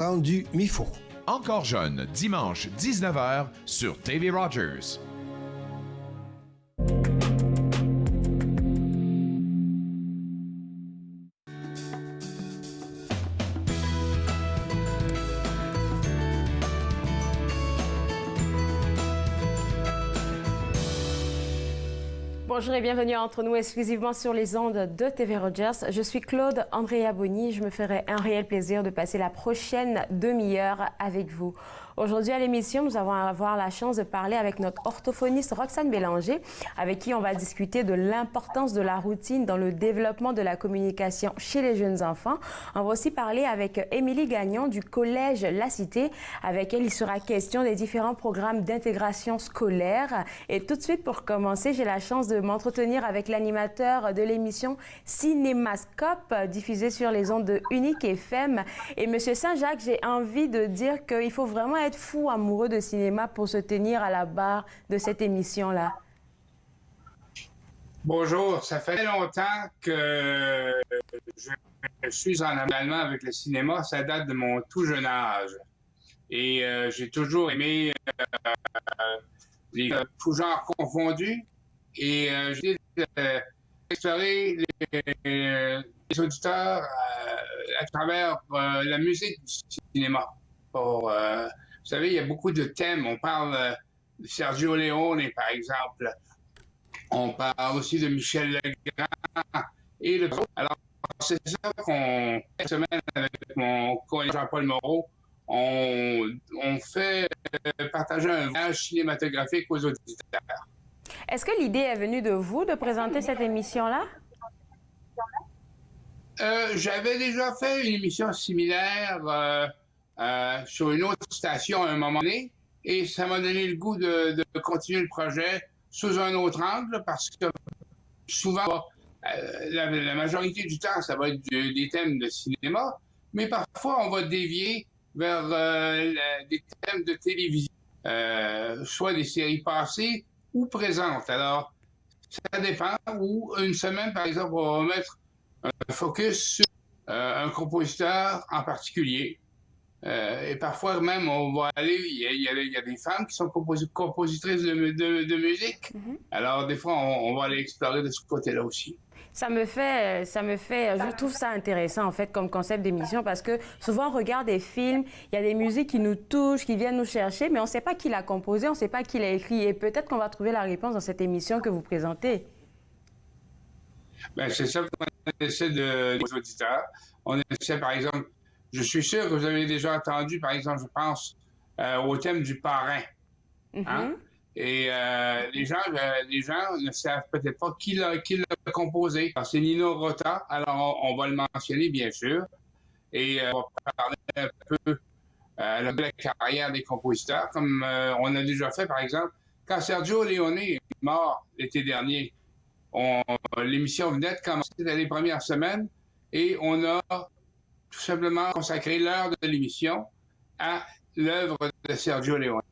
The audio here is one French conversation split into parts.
du MIFO. Encore jeune, dimanche 19h sur TV Rogers. Bonjour et bienvenue entre nous exclusivement sur les ondes de TV Rogers. Je suis Claude Andrea Boni. Je me ferai un réel plaisir de passer la prochaine demi-heure avec vous. Aujourd'hui à l'émission, nous allons avoir la chance de parler avec notre orthophoniste Roxane Bélanger, avec qui on va discuter de l'importance de la routine dans le développement de la communication chez les jeunes enfants. On va aussi parler avec Émilie Gagnon du Collège La Cité. Avec elle, il sera question des différents programmes d'intégration scolaire. Et tout de suite, pour commencer, j'ai la chance de m'entretenir avec l'animateur de l'émission Cinémascope, diffusée sur les ondes de Unique FM. Et Monsieur Saint-Jacques, j'ai envie de dire qu'il faut vraiment être fou amoureux de cinéma pour se tenir à la barre de cette émission-là. Bonjour, ça fait longtemps que je suis en amalgame avec le cinéma. Ça date de mon tout jeune âge. Et j'ai toujours aimé les tous genres confondus. Et j'ai explorer les auditeurs à travers la musique du cinéma. Vous savez, il y a beaucoup de thèmes. On parle de Sergio Leone, par exemple. On parle aussi de Michel Legrand. Alors, c'est ça qu'on, cette semaine, avec mon collègue Jean-Paul Moreau, on fait partager un voyage cinématographique aux auditeurs. Est-ce que l'idée est venue de vous de présenter cette émission-là? J'avais déjà fait une émission similaire sur une autre station à un moment donné, et ça m'a donné le goût de continuer le projet sous un autre angle, parce que souvent, la majorité du temps, ça va être des thèmes de cinéma, mais parfois, on va dévier vers des thèmes de télévision, soit des séries passées ou présentes. Alors, ça dépend. Ou une semaine, par exemple, on va mettre un focus sur un compositeur en particulier. Et parfois même, on va aller, il y a des femmes qui sont compositrices de musique. Mm-hmm. Alors, des fois, on va aller explorer de ce côté-là aussi. Je trouve ça intéressant, en fait, comme concept d'émission, parce que souvent, on regarde des films, il y a des musiques qui nous touchent, qui viennent nous chercher, mais on ne sait pas qui l'a composé, on ne sait pas qui l'a écrit. Et peut-être qu'on va trouver la réponse dans cette émission que vous présentez. Bien, c'est ça qu'on essaie des auditeurs. On essaie, par exemple, je suis sûr que vous avez déjà entendu, par exemple, je pense, au thème du parrain. Mm-hmm. Hein? Et les gens ne savent peut-être pas qui l'a composé. Alors, c'est Nino Rota, alors on va le mentionner, bien sûr. Et on va parler un peu de la carrière des compositeurs, comme on a déjà fait, par exemple, quand Sergio Leone est mort l'été dernier. L'émission venait de commencer dans les premières semaines et on a tout simplement consacré l'heure de l'émission à l'œuvre de Sergio Leone.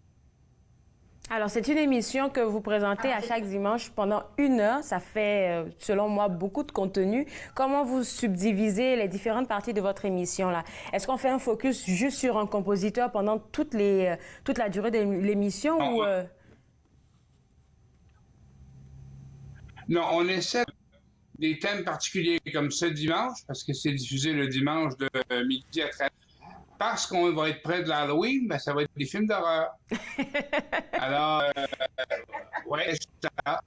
Alors, c'est une émission que vous présentez à chaque dimanche pendant 1 heure. Ça fait, selon moi, beaucoup de contenu. Comment vous subdivisez les différentes parties de votre émission-là? Est-ce qu'on fait un focus juste sur un compositeur pendant toute la durée de l'émission? Non, on essaie des thèmes particuliers comme ce dimanche, parce que c'est diffusé le dimanche de midi à 13h. Parce qu'on va être près de l'Halloween, ben, ça va être des films d'horreur. Alors, ouais, c'est ça.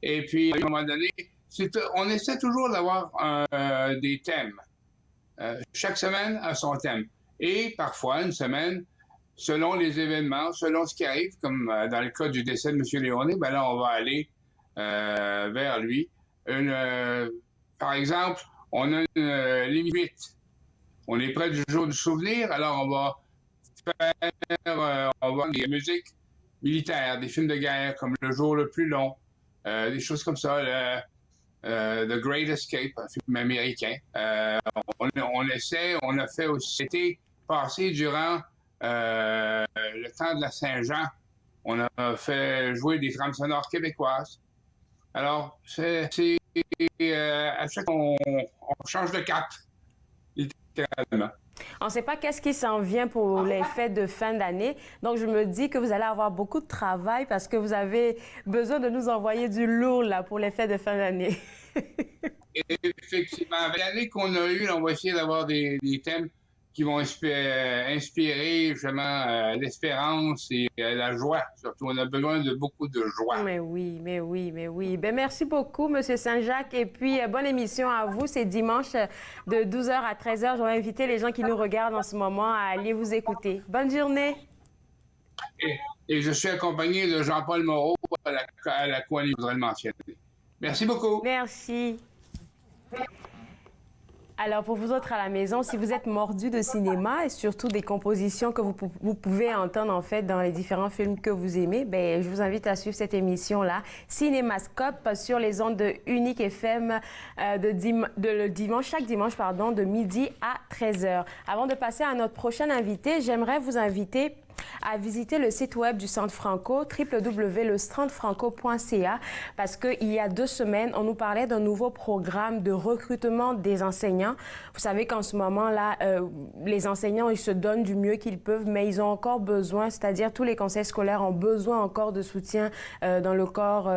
Et puis, à un moment donné, on essaie toujours d'avoir des thèmes. Chaque semaine a son thème. Et parfois, une semaine, selon les événements, selon ce qui arrive, comme dans le cas du décès de M. Leone, ben là, on va aller vers lui. Par exemple, on a une limite 8. On est près du jour du souvenir, alors on va voir des musiques militaires, des films de guerre comme Le jour le plus long, des choses comme ça, The Great Escape, un film américain. On a fait aussi, c'était passé durant le temps de la Saint-Jean, on a fait jouer des trames sonores québécoises. Alors, à chaque fois, on change de cap. Littéralement. On ne sait pas qu'est-ce qui s'en vient pour les fêtes de fin d'année. Donc, je me dis que vous allez avoir beaucoup de travail parce que vous avez besoin de nous envoyer du lourd là, pour les fêtes de fin d'année. Effectivement, avec l'année qu'on a eue, on va essayer d'avoir des thèmes qui vont inspirer justement l'espérance et la joie. Surtout, on a besoin de beaucoup de joie. Mais oui, mais oui, mais oui. Ben, merci beaucoup, M. Saint-Jacques. Et puis, bonne émission à vous. C'est dimanche de 12h à 13h. Je vais inviter les gens qui nous regardent en ce moment à aller vous écouter. Bonne journée. Et je suis accompagné de Jean-Paul Moreau à la co-animation, je voudrais le mentionner. Merci beaucoup. Merci. Alors, pour vous autres à la maison, si vous êtes mordus de cinéma et surtout des compositions que vous pouvez entendre en fait dans les différents films que vous aimez, ben, je vous invite à suivre cette émission-là, Cinémascope, sur les ondes de Unique FM chaque dimanche, de midi à 13h. Avant de passer à notre prochain invité, j'aimerais vous inviter à visiter le site web du Centre Franco, www.lecentrefranco.ca, parce qu'il y a 2 semaines, on nous parlait d'un nouveau programme de recrutement des enseignants. Vous savez qu'en ce moment-là, les enseignants, ils se donnent du mieux qu'ils peuvent, mais ils ont encore besoin, c'est-à-dire tous les conseils scolaires ont besoin encore de soutien dans le corps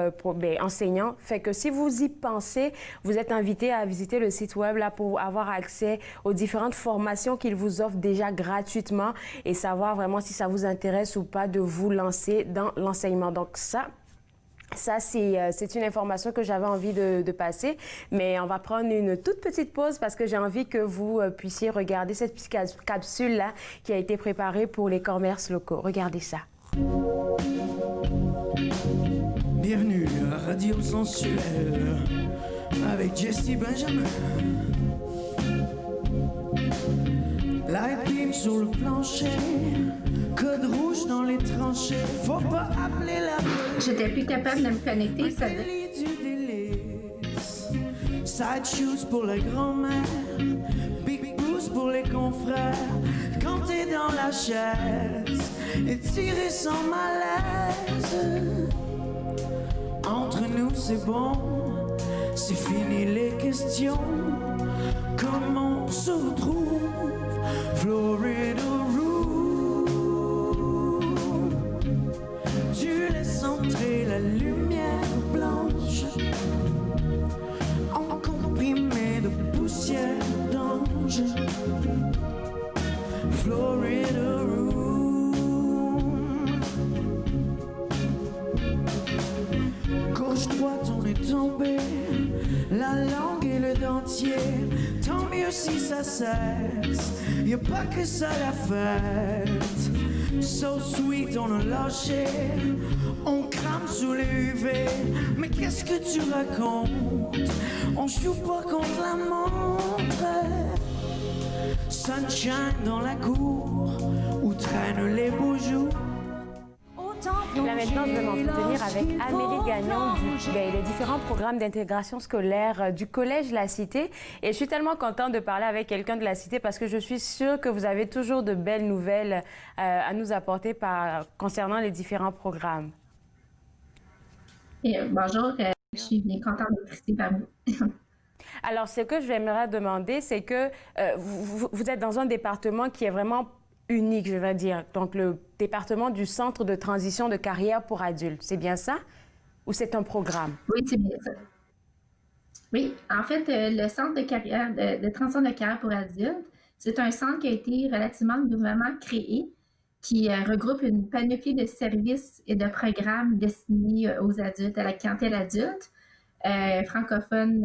enseignant. Fait que si vous y pensez, vous êtes invité à visiter le site web là pour avoir accès aux différentes formations qu'ils vous offrent déjà gratuitement et savoir vraiment si ça vous intéresse ou pas de vous lancer dans l'enseignement. Donc ça c'est une information que j'avais envie de passer, mais on va prendre une toute petite pause parce que j'ai envie que vous puissiez regarder cette petite capsule-là qui a été préparée pour les commerces locaux. Regardez ça. Bienvenue à Radio Sensuelle avec Jesse Benjamin. Light beam sur le plancher, code rouge dans les tranchées, faut pas appeler la police. J'étais plus capable de me connecter, ça du délice. Side shoes pour la grand-mère, big boost pour les confrères. Quand t'es dans la chaise, étiré sans malaise. Entre nous c'est bon, c'est fini les questions. Comment on se retrouve? Florida Room. Tu laisses entrer la lumière blanche, en comprimé de poussière d'ange. Florida Room. Gauche-droite, on est tombé, la langue et le dentier. Tant mieux si ça cesse, y'a pas que ça la fête. So sweet, on a lâché, on crame sous les UV. Mais qu'est-ce que tu racontes? On joue pas contre la montre. Sunshine dans la cour, où traînent les beaux jours. Là maintenant, je vais m'entretenir avec Amélie Gagnon des différents programmes d'intégration scolaire du Collège La Cité. Et je suis tellement contente de parler avec quelqu'un de La Cité parce que je suis sûre que vous avez toujours de belles nouvelles à nous apporter concernant les différents programmes. Bonjour, je suis bien contente d'être ici parmi vous. Alors, ce que j'aimerais demander, c'est que vous êtes dans un département qui est vraiment unique, je vais dire. Donc, le département du Centre de transition de carrière pour adultes. C'est bien ça? Ou c'est un programme? Oui, c'est bien ça. Oui, en fait, le Centre de transition de carrière pour adultes, c'est un centre qui a été relativement nouvellement créé, qui regroupe une panoplie de services et de programmes destinés aux adultes, à la clientèle adulte, francophones,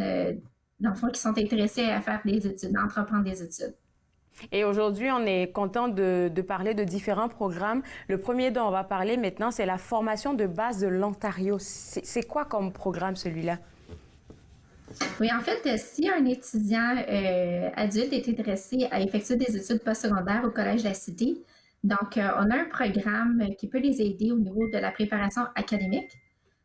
dans le fond, qui sont intéressés à faire des études, à entreprendre des études. Et aujourd'hui, on est content de parler de différents programmes. Le premier dont on va parler maintenant, c'est la formation de base de l'Ontario. C'est quoi comme programme, celui-là? Oui, en fait, si un étudiant adulte est intéressé à effectuer des études postsecondaires au Collège de la Cité, donc on a un programme qui peut les aider au niveau de la préparation académique.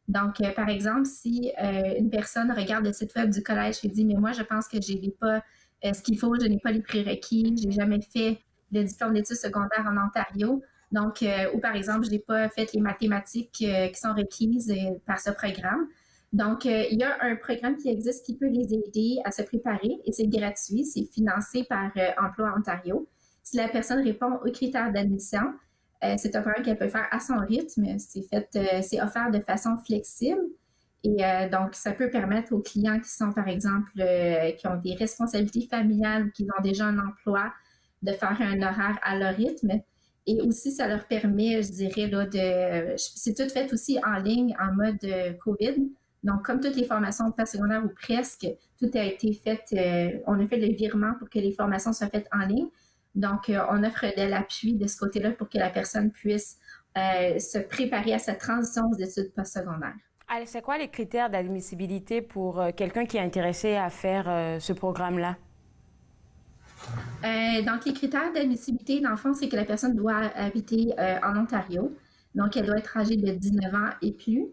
Donc, par exemple, si une personne regarde le site web du collège et dit « Mais moi, je pense que je n'ai pas ce qu'il faut, je n'ai pas les prérequis, je n'ai jamais fait le diplôme d'études secondaires en Ontario. » Donc, ou par exemple, je n'ai pas fait les mathématiques qui sont requises par ce programme. Donc, il y a un programme qui existe qui peut les aider à se préparer et c'est gratuit, c'est financé par Emploi Ontario. Si la personne répond aux critères d'admission, c'est un programme qu'elle peut faire à son rythme. C'est offert de façon flexible. Et donc, ça peut permettre aux clients qui sont, par exemple, qui ont des responsabilités familiales ou qui ont déjà un emploi, de faire un horaire à leur rythme. Et aussi, ça leur permet, je dirais, là, c'est tout fait aussi en ligne, en mode COVID. Donc, comme toutes les formations postsecondaires ou presque, tout a été fait, on a fait le virement pour que les formations soient faites en ligne. Donc, on offre de l'appui de ce côté-là pour que la personne puisse se préparer à cette transition aux études postsecondaires. Allez, c'est quoi les critères d'admissibilité pour quelqu'un qui est intéressé à faire ce programme-là? Donc, les critères d'admissibilité, dans le fond, c'est que la personne doit habiter en Ontario. Donc, elle doit être âgée de 19 ans et plus.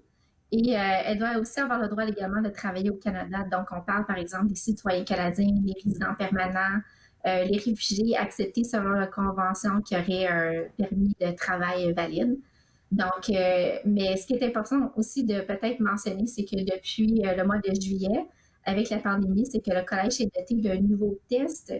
Et elle doit aussi avoir le droit légalement de travailler au Canada. Donc, on parle, par exemple, des citoyens canadiens, des résidents permanents, les réfugiés acceptés selon la convention qui aurait un permis de travail valide. Donc, mais ce qui est important aussi de peut-être mentionner, c'est que depuis le mois de juillet, avec la pandémie, c'est que le collège est doté d'un nouveau test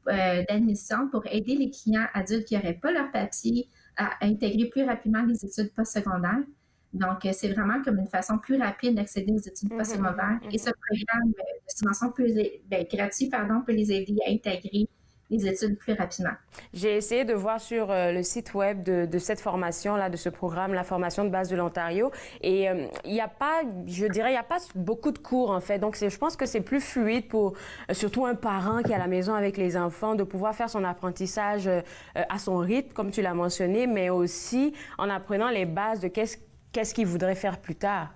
d'admission pour aider les clients adultes qui n'auraient pas leur papier à intégrer plus rapidement les études postsecondaires. Donc, c'est vraiment comme une façon plus rapide d'accéder aux études postsecondaires. Et ce programme de subvention gratuit peut les aider à intégrer les études plus rapidement. J'ai essayé de voir sur le site web de cette formation-là, de ce programme, la formation de base de l'Ontario. Et il n'y a pas, je dirais, il n'y a pas beaucoup de cours, en fait. Donc, je pense que c'est plus fluide pour surtout un parent qui est à la maison avec les enfants, de pouvoir faire son apprentissage à son rythme, comme tu l'as mentionné, mais aussi en apprenant les bases de qu'est-ce qu'il voudrait faire plus tard.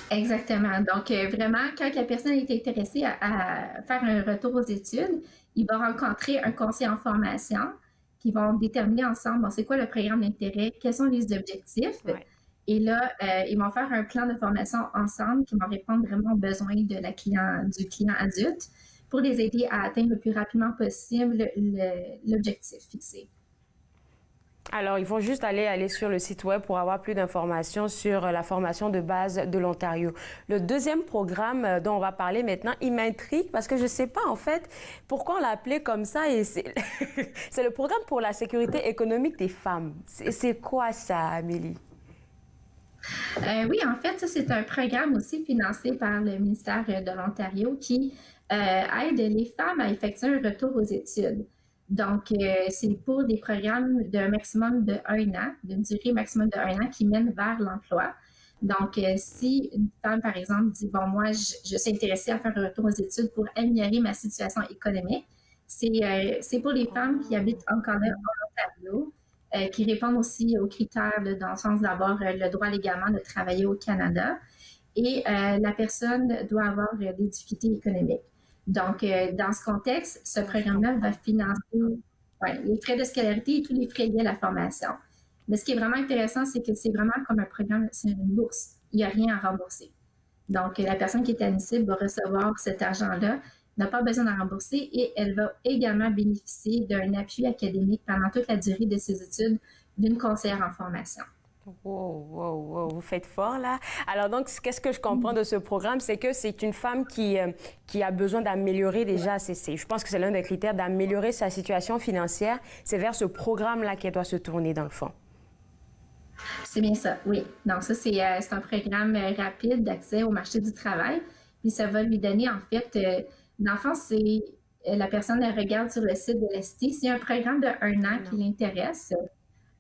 Exactement. Donc, vraiment, quand la personne est intéressée à faire un retour aux études, il va rencontrer un conseiller en formation qui vont déterminer ensemble, bon, c'est quoi le programme d'intérêt, quels sont les objectifs. Ouais. Et là, ils vont faire un plan de formation ensemble qui va répondre vraiment aux besoins du client adulte pour les aider à atteindre le plus rapidement possible l'objectif fixé. Alors, ils vont juste aller sur le site web pour avoir plus d'informations sur la formation de base de l'Ontario. Le deuxième programme dont on va parler maintenant, il m'intrigue parce que je ne sais pas en fait pourquoi on l'a appelé comme ça. Et c'est le programme pour la sécurité économique des femmes. C'est quoi ça, Amélie? Oui, en fait, ça, c'est un programme aussi financé par le ministère de l'Ontario qui aide les femmes à effectuer un retour aux études. Donc, c'est pour des programmes d'un maximum de 1 an, d'une durée maximum de 1 an qui mènent vers l'emploi. Donc, si une femme, par exemple, dit, bon, moi, je suis intéressée à faire un retour aux études pour améliorer ma situation économique, c'est pour les femmes qui habitent encore là en Ontario, qui répondent aussi aux critères dans le sens d'avoir le droit légalement de travailler au Canada. Et la personne doit avoir des difficultés économiques. Donc, dans ce contexte, ce programme-là va financer les frais de scolarité et tous les frais liés à la formation. Mais ce qui est vraiment intéressant, c'est que c'est vraiment comme un programme, c'est une bourse. Il n'y a rien à rembourser. Donc, la personne qui est admissible va recevoir cet argent-là, n'a pas besoin d'en rembourser et elle va également bénéficier d'un appui académique pendant toute la durée de ses études d'une conseillère en formation. Wow, vous faites fort là. Alors donc, qu'est-ce que je comprends de ce programme, c'est que c'est une femme qui a besoin d'améliorer déjà, je pense que c'est l'un des critères, d'améliorer sa situation financière. C'est vers ce programme-là qu'elle doit se tourner dans le fond. C'est bien ça, oui. Donc ça, c'est un programme rapide d'accès au marché du travail. Puis ça va lui donner, en fait, dans le fond, c'est la personne, elle regarde sur le site de l'ESTI. C'est un programme de 1 an qui l'intéresse.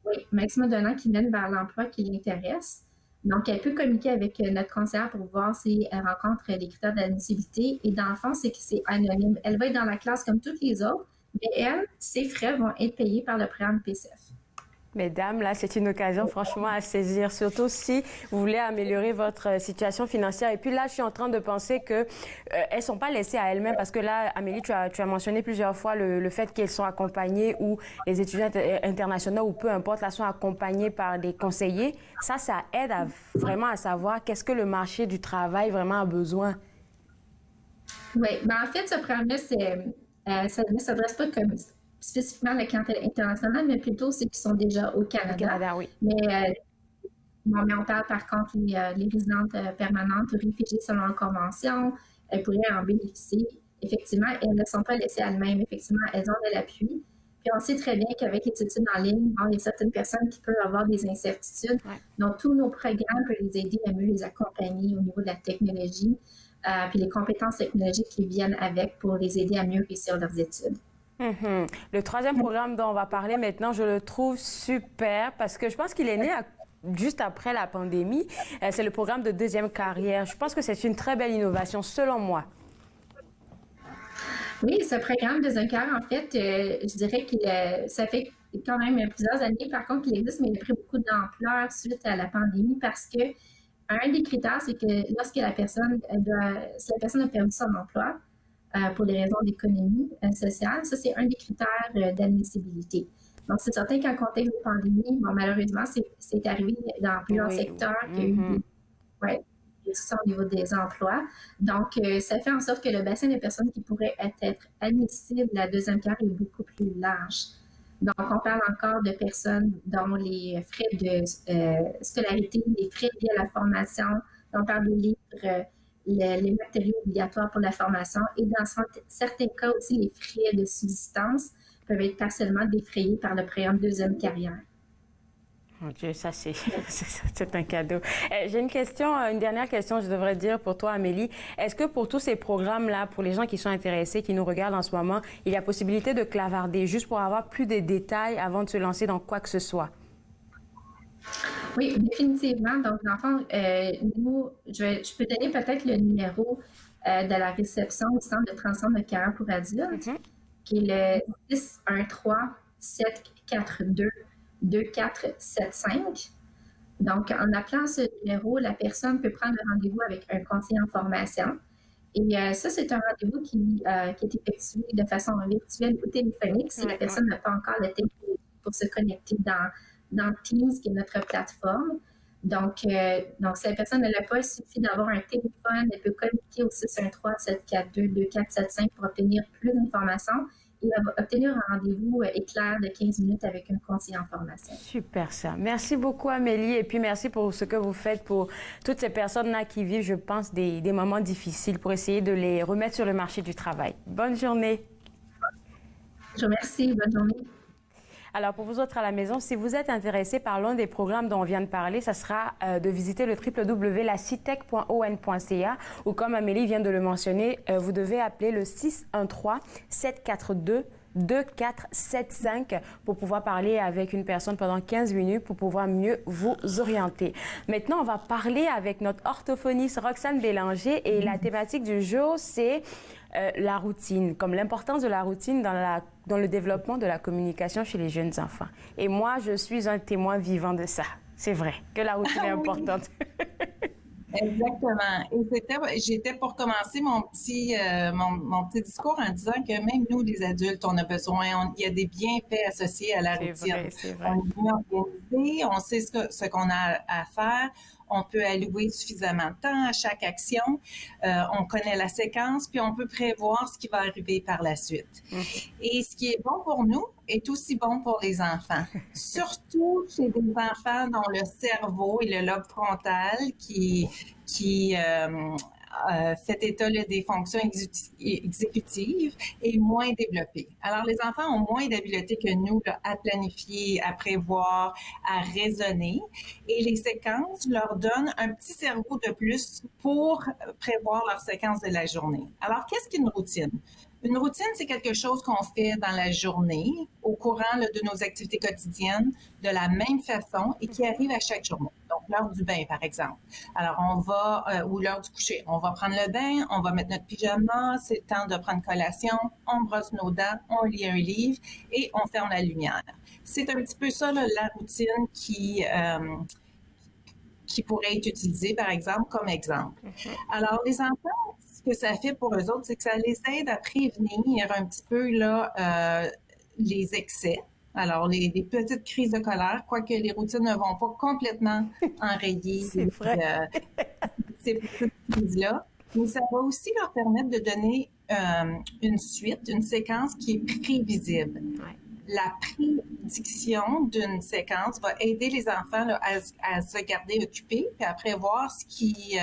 Oui, maximum d'1 an qui mène vers l'emploi qui l'intéresse. Donc, elle peut communiquer avec notre conseillère pour voir si elle rencontre les critères d'admissibilité. Et dans le fond, c'est que c'est anonyme. Elle va être dans la classe comme toutes les autres, mais elle, ses frais vont être payés par le programme PCF. Mesdames, là, c'est une occasion franchement à saisir, surtout si vous voulez améliorer votre situation financière. Et puis là, je suis en train de penser qu'elles ne sont pas laissées à elles-mêmes parce que là, Amélie, tu as mentionné plusieurs fois le fait qu'elles sont accompagnées ou les étudiants internationaux ou peu importe, là, sont accompagnés par des conseillers. Ça aide vraiment à savoir qu'est-ce que le marché du travail vraiment a besoin. Oui, ben en fait, ce programme-là, ça ne s'adresse pas comme spécifiquement la clientèle internationale, mais plutôt ceux qui sont déjà au Canada. Au Canada, oui. Mais on parle par contre les résidentes permanentes ou réfugiées selon la Convention, elles pourraient en bénéficier. effectivement, elles ne sont pas laissées elles-mêmes. Effectivement, elles ont de l'appui. Puis on sait très bien qu'avec les études en ligne, il y a certaines personnes qui peuvent avoir des incertitudes. Ouais. Donc, tous nos programmes peuvent les aider à mieux les accompagner au niveau de la technologie, puis les compétences technologiques qui viennent avec pour les aider à mieux réussir leurs études. Le troisième programme dont on va parler maintenant, je le trouve super parce que je pense qu'il est né juste après la pandémie. C'est le programme de deuxième carrière. Je pense que c'est une très belle innovation, selon moi. Oui, ce programme de Zunker, en fait, je dirais ça fait quand même plusieurs années, par contre, qu'il existe, mais il a pris beaucoup d'ampleur suite à la pandémie parce que un des critères, c'est que lorsque si la personne a perdu son emploi pour des raisons d'économie sociale, ça, c'est un des critères d'admissibilité. Donc, c'est certain qu'en contexte de pandémie, malheureusement, c'est arrivé dans plusieurs secteurs qu'il y a eu tout ça au niveau des emplois. Donc, ça fait en sorte que le bassin de personnes qui pourraient être admissibles à la deuxième carrière est beaucoup plus large. Donc, on parle encore de personnes dont les frais de scolarité, les frais liés à la formation, on parle des livres, les matériaux obligatoires pour la formation et dans certains cas aussi, les frais de subsistance peuvent être partiellement défrayés par le programme deuxième carrière. Mon Dieu, ça c'est un cadeau. J'ai une dernière question, je devrais dire pour toi, Amélie. Est-ce que pour tous ces programmes-là, pour les gens qui sont intéressés, qui nous regardent en ce moment, il y a possibilité de clavarder juste pour avoir plus de détails avant de se lancer dans quoi que ce soit? Oui, définitivement. Donc, dans le fond, nous, je peux donner peut-être le numéro de la réception du Centre de transition de carrière pour adultes, qui est le 613-742-2475. Donc, en appelant ce numéro, la personne peut prendre un rendez-vous avec un conseiller en formation. Et ça, c'est un rendez-vous qui est effectué de façon virtuelle ou téléphonique si la personne n'a pas encore le technologie pour se connecter dans Teams, qui est notre plateforme. Donc si la personne ne l'a pas, il suffit d'avoir un téléphone, elle peut communiquer au 613-742-2475 pour obtenir plus d'informations. Et obtenir un rendez-vous éclair de 15 minutes avec un conseiller en formation. Super ça. Merci beaucoup, Amélie. Et puis, merci pour ce que vous faites pour toutes ces personnes-là qui vivent, je pense, des moments difficiles pour essayer de les remettre sur le marché du travail. Bonne journée. Je vous remercie. Bonne journée. Alors, pour vous autres à la maison, si vous êtes intéressés par l'un des programmes dont on vient de parler, ça sera de visiter le www.lacitec.on.ca ou comme Amélie vient de le mentionner, vous devez appeler le 613-742-2475 pour pouvoir parler avec une personne pendant 15 minutes pour pouvoir mieux vous orienter. Maintenant, on va parler avec notre orthophoniste Roxane Bélanger et la thématique du jour, c'est la routine, comme l'importance de la routine dans le développement de la communication chez les jeunes enfants. Et moi, je suis un témoin vivant de ça. C'est vrai que la routine est importante. Exactement. Et j'étais pour commencer mon petit discours en disant que même nous, les adultes, on a besoin, il y a des bienfaits associés à la routine. C'est vrai. On est bien organisé, on sait ce qu'on a à faire. On peut allouer suffisamment de temps à chaque action. On connaît la séquence, puis on peut prévoir ce qui va arriver par la suite. Et ce qui est bon pour nous est aussi bon pour les enfants. Surtout chez des enfants dont le cerveau et le lobe frontal qui fait état des fonctions exécutives est moins développé. Alors, les enfants ont moins d'habileté que nous à planifier, à prévoir, à raisonner. Et les séquences leur donnent un petit cerveau de plus pour prévoir leur séquence de la journée. Alors, qu'est-ce qu'une routine? Une routine, c'est quelque chose qu'on fait dans la journée, au courant de nos activités quotidiennes, de la même façon et qui arrive à chaque journée. Donc, l'heure du bain, par exemple. Alors, ou l'heure du coucher. On va prendre le bain, on va mettre notre pyjama, c'est le temps de prendre collation, on brosse nos dents, on lit un livre et on ferme la lumière. C'est un petit peu ça, la routine qui pourrait être utilisée, par exemple, comme exemple. Alors, les enfants, ce que ça fait pour eux autres, c'est que ça les aide à prévenir un petit peu les excès. Alors, les petites crises de colère, quoique les routines ne vont pas complètement enrayer ces petites crises-là. Mais ça va aussi leur permettre de donner une suite, une séquence qui est prévisible. la prédiction d'une séquence va aider les enfants là, à se garder occupés puis à prévoir ce qui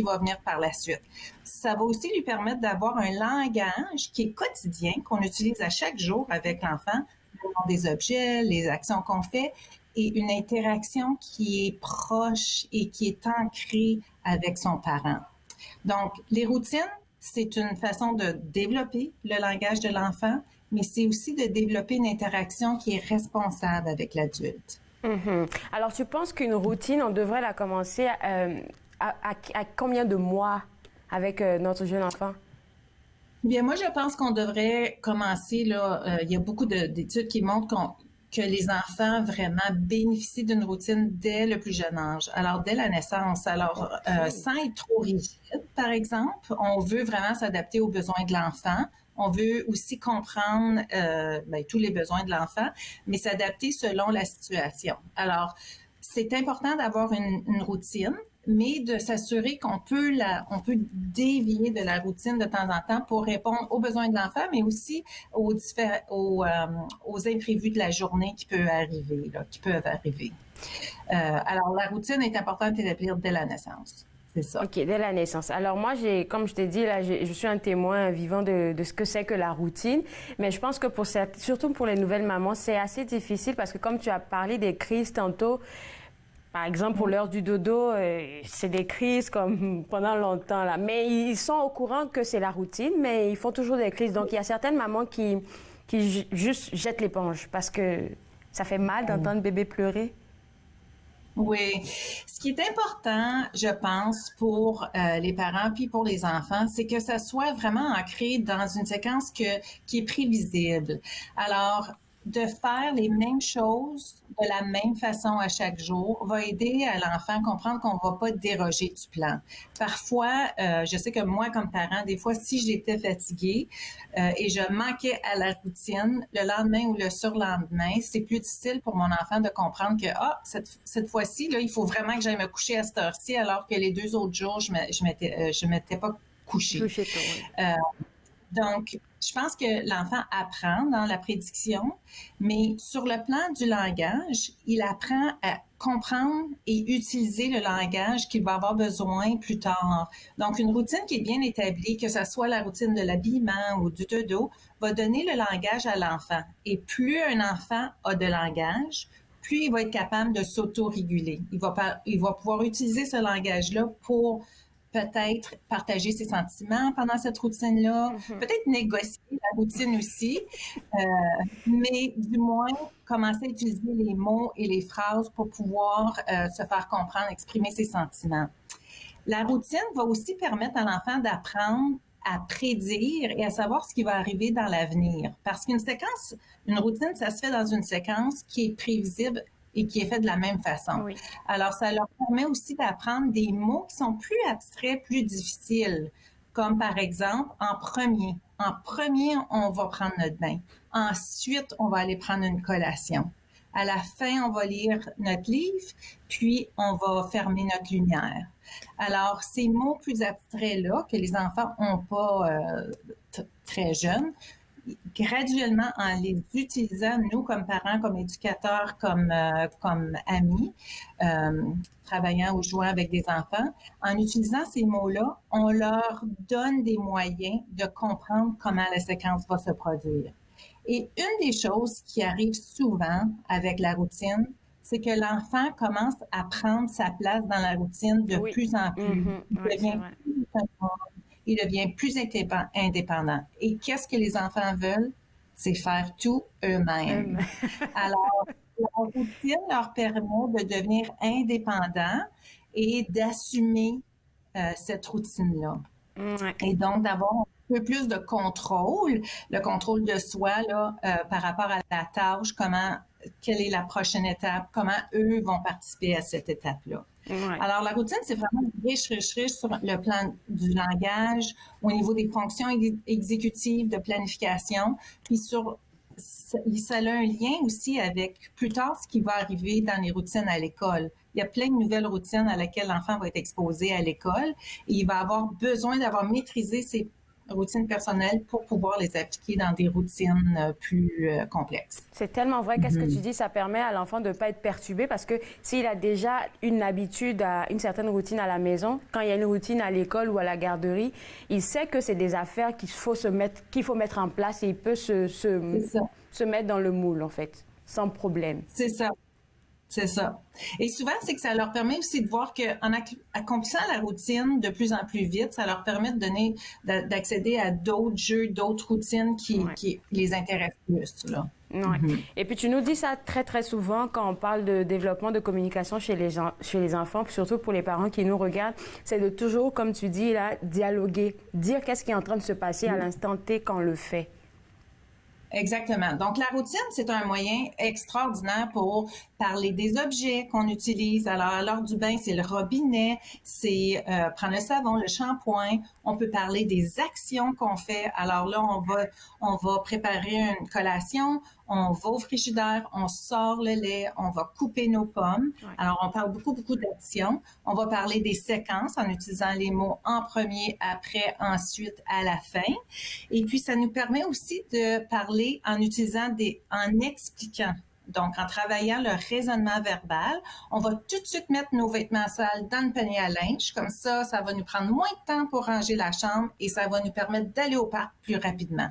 va venir par la suite. Ça va aussi lui permettre d'avoir un langage qui est quotidien, qu'on utilise à chaque jour avec l'enfant, le nom des objets, les actions qu'on fait, et une interaction qui est proche et qui est ancrée avec son parent. Donc, les routines, c'est une façon de développer le langage de l'enfant, mais c'est aussi de développer une interaction qui est responsable avec l'adulte. Alors, tu penses qu'une routine, on devrait la commencer à combien de mois avec notre jeune enfant? Bien, moi, je pense qu'on devrait commencer, là, il y a beaucoup d'études qui montrent que les enfants vraiment bénéficient d'une routine dès le plus jeune âge. Alors, dès la naissance. Alors, sans être trop rigide, par exemple, on veut vraiment s'adapter aux besoins de l'enfant. On veut aussi comprendre tous les besoins de l'enfant, mais s'adapter selon la situation. Alors, c'est important d'avoir une routine, mais de s'assurer qu'on peut dévier de la routine de temps en temps pour répondre aux besoins de l'enfant, mais aussi aux imprévus de la journée qui peuvent arriver. Alors, la routine est importante à établir dès la naissance. C'est ça. OK, dès la naissance. Alors moi, comme je t'ai dit, là, je suis un témoin vivant de ce que c'est que la routine. Mais je pense que surtout pour les nouvelles mamans, c'est assez difficile parce que comme tu as parlé des crises tantôt, par exemple, pour l'heure du dodo, c'est des crises comme pendant longtemps, là. Mais ils sont au courant que c'est la routine, mais ils font toujours des crises. Donc, il y a certaines mamans qui juste jettent l'éponge parce que ça fait mal d'entendre bébé pleurer. Oui. Ce qui est important, je pense, pour les parents puis pour les enfants, c'est que ça soit vraiment ancré dans une séquence qui est prévisible. Alors, de faire les mêmes choses de la même façon à chaque jour va aider à l'enfant à comprendre qu'on ne va pas déroger du plan. Parfois, je sais que moi, comme parent, des fois, si j'étais fatiguée et je manquais à la routine, le lendemain ou le surlendemain, c'est plus difficile pour mon enfant de comprendre que cette fois-ci, là, il faut vraiment que j'aille me coucher à cette heure-ci, alors que les 2 autres jours, je m'étais pas couchée. Donc, je pense que l'enfant apprend dans la prédiction, mais sur le plan du langage, il apprend à comprendre et utiliser le langage qu'il va avoir besoin plus tard. Donc, une routine qui est bien établie, que ce soit la routine de l'habillement ou du dodo, va donner le langage à l'enfant. Et plus un enfant a de langage, plus il va être capable de s'auto-réguler. Il va pouvoir utiliser ce langage-là pour peut-être partager ses sentiments pendant cette routine-là, peut-être négocier la routine aussi, mais du moins commencer à utiliser les mots et les phrases pour pouvoir se faire comprendre, exprimer ses sentiments. La routine va aussi permettre à l'enfant d'apprendre à prédire et à savoir ce qui va arriver dans l'avenir. Parce qu'une routine, ça se fait dans une séquence qui est prévisible et qui est fait de la même façon. Oui. Alors, ça leur permet aussi d'apprendre des mots qui sont plus abstraits, plus difficiles, comme par exemple, en premier, on va prendre notre bain. Ensuite, on va aller prendre une collation. À la fin, on va lire notre livre, puis on va fermer notre lumière. Alors, ces mots plus abstraits-là, que les enfants n'ont pas très jeunes, graduellement, en les utilisant, nous, comme parents, comme éducateurs, comme amis, travaillant ou jouant avec des enfants, en utilisant ces mots-là, on leur donne des moyens de comprendre comment la séquence va se produire. Et une des choses qui arrive souvent avec la routine, c'est que l'enfant commence à prendre sa place dans la routine de plus en plus. Il devient plus indépendant. Et qu'est-ce que les enfants veulent? C'est faire tout eux-mêmes. Alors, la routine leur permet de devenir indépendants et d'assumer cette routine-là. Et donc, d'avoir un peu plus de contrôle, le contrôle de soi là, par rapport à la tâche, quelle est la prochaine étape, comment eux vont participer à cette étape-là. Alors, la routine, c'est vraiment riche sur le plan du langage, au niveau des fonctions exécutives, de planification, puis ça a un lien aussi avec plus tard ce qui va arriver dans les routines à l'école. Il y a plein de nouvelles routines à laquelle l'enfant va être exposé à l'école et il va avoir besoin d'avoir maîtrisé routines personnelles pour pouvoir les appliquer dans des routines plus complexes. C'est tellement vrai. Qu'est-ce que tu dis? Ça permet à l'enfant de ne pas être perturbé parce que s'il a déjà une habitude, une certaine routine à la maison, quand il y a une routine à l'école ou à la garderie, il sait que c'est des affaires qu'il faut mettre en place et il peut se mettre dans le moule, en fait, sans problème. C'est ça. C'est ça. Et souvent, c'est que ça leur permet aussi de voir qu'en accomplissant la routine de plus en plus vite, ça leur permet d'accéder à d'autres jeux, d'autres routines qui les intéressent plus, là. Ouais. Et puis, tu nous dis ça très, très souvent quand on parle de développement de communication chez les enfants, puis surtout pour les parents qui nous regardent, c'est de toujours, comme tu dis, là, dialoguer, dire qu'est-ce qui est en train de se passer à l'instant T quand on le fait. Exactement. Donc, la routine, c'est un moyen extraordinaire pour parler des objets qu'on utilise. Alors, à l'heure du bain, c'est le robinet, c'est prendre le savon, le shampoing. On peut parler des actions qu'on fait. Alors là, on va préparer une collation, on va au frigidaire, on sort le lait, on va couper nos pommes. Ouais. Alors, on parle beaucoup d'actions. On va parler des séquences en utilisant les mots en premier, après, ensuite, à la fin. Et puis, ça nous permet aussi de parler en expliquant. Donc, en travaillant le raisonnement verbal, on va tout de suite mettre nos vêtements sales dans le panier à linge. Comme ça va nous prendre moins de temps pour ranger la chambre et ça va nous permettre d'aller au parc plus rapidement.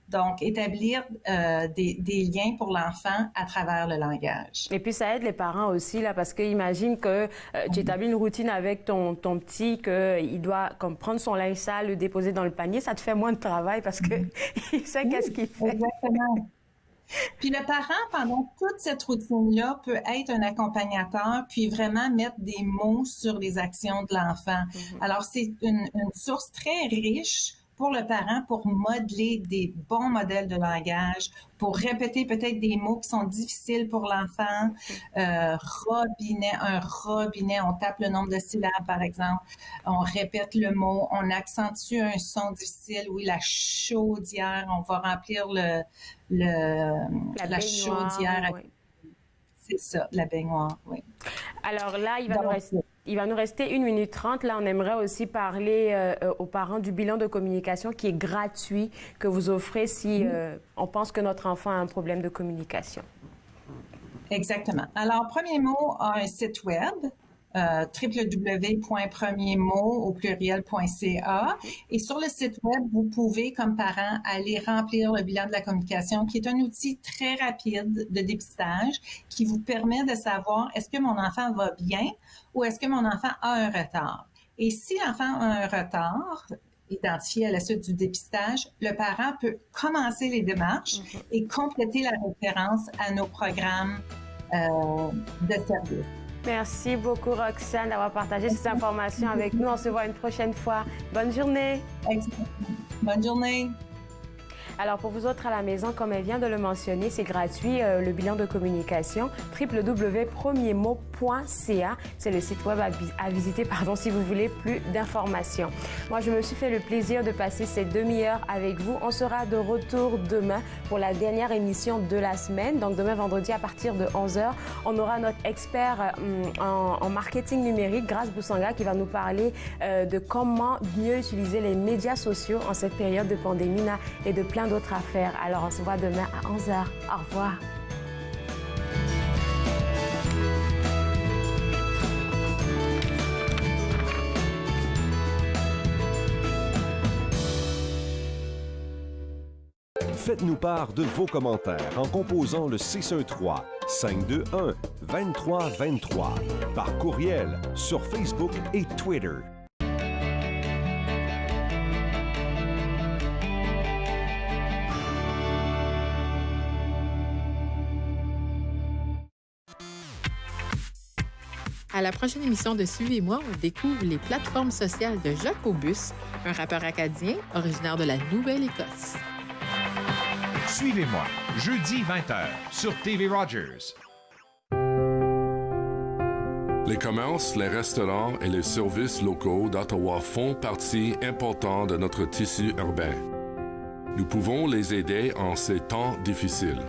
Donc, établir des liens pour l'enfant à travers le langage. Et puis, ça aide les parents aussi, là, parce que imagine que tu établis une routine avec ton petit, qu'il doit comme prendre son linge sale, le déposer dans le panier. Ça te fait moins de travail parce qu'il sait qu'est-ce qu'il fait. Exactement. Puis le parent, pendant toute cette routine-là, peut être un accompagnateur, puis vraiment mettre des mots sur les actions de l'enfant. Alors, c'est une source très riche pour le parent pour modeler des bons modèles de langage, pour répéter peut-être des mots qui sont difficiles pour l'enfant. Robinet, un robinet, on tape le nombre de syllabes, par exemple. On répète le mot, on accentue un son difficile. Oui, la chaudière, on va remplir la chaudière. Oui. C'est ça, la baignoire, oui. Alors là, il va nous rester 1 minute 30. Là, on aimerait aussi parler aux parents du bilan de communication qui est gratuit, que vous offrez si on pense que notre enfant a un problème de communication. Exactement. Alors, Premier Mot a un site web, www.premiermot.ca. Et sur le site web, vous pouvez, comme parent, aller remplir le bilan de la communication, qui est un outil très rapide de dépistage qui vous permet de savoir est-ce que mon enfant va bien ou est-ce que mon enfant a un retard. Et si l'enfant a un retard identifié à la suite du dépistage, le parent peut commencer les démarches et compléter la référence à nos programmes de service. Merci beaucoup, Roxane, d'avoir partagé ces informations avec nous. On se voit une prochaine fois. Bonne journée. Bonne journée. Alors, pour vous autres à la maison, comme elle vient de le mentionner, c'est gratuit, le bilan de communication, www.premiermot.ca. C'est le site web à visiter, si vous voulez plus d'informations. Moi, je me suis fait le plaisir de passer cette demi-heure avec vous. On sera de retour demain pour la dernière émission de la semaine. Donc, demain, vendredi, à partir de 11h, on aura notre expert en marketing numérique, Grace Boussanga, qui va nous parler de comment mieux utiliser les médias sociaux en cette période de pandémie et de plein d'autres affaires. Alors, on se voit demain à 11h. Au revoir. Faites-nous part de vos commentaires en composant le 613-521-2323 par courriel sur Facebook et Twitter. À la prochaine émission de Suivez-moi, on découvre les plateformes sociales de Jacobus, un rappeur acadien originaire de la Nouvelle-Écosse. Suivez-moi, jeudi 20h sur TV Rogers. Les commerces, les restaurants et les services locaux d'Ottawa font partie importante de notre tissu urbain. Nous pouvons les aider en ces temps difficiles.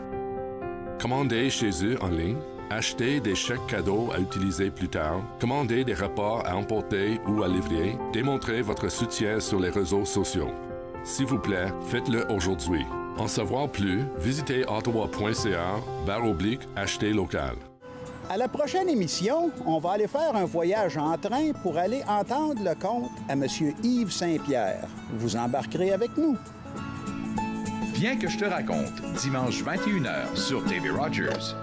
Commandez chez eux en ligne, achetez des chèques cadeaux à utiliser plus tard, commandez des repas à emporter ou à livrer, démontrez votre soutien sur les réseaux sociaux. S'il vous plaît, faites-le aujourd'hui. En savoir plus, visitez ottawa.ca/acheter local. À la prochaine émission, on va aller faire un voyage en train pour aller entendre le conte à M. Yves Saint-Pierre. Vous embarquerez avec nous. Viens que je te raconte, dimanche 21h sur TV Rogers.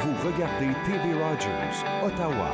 Vous regardez TV Rogers, Ottawa.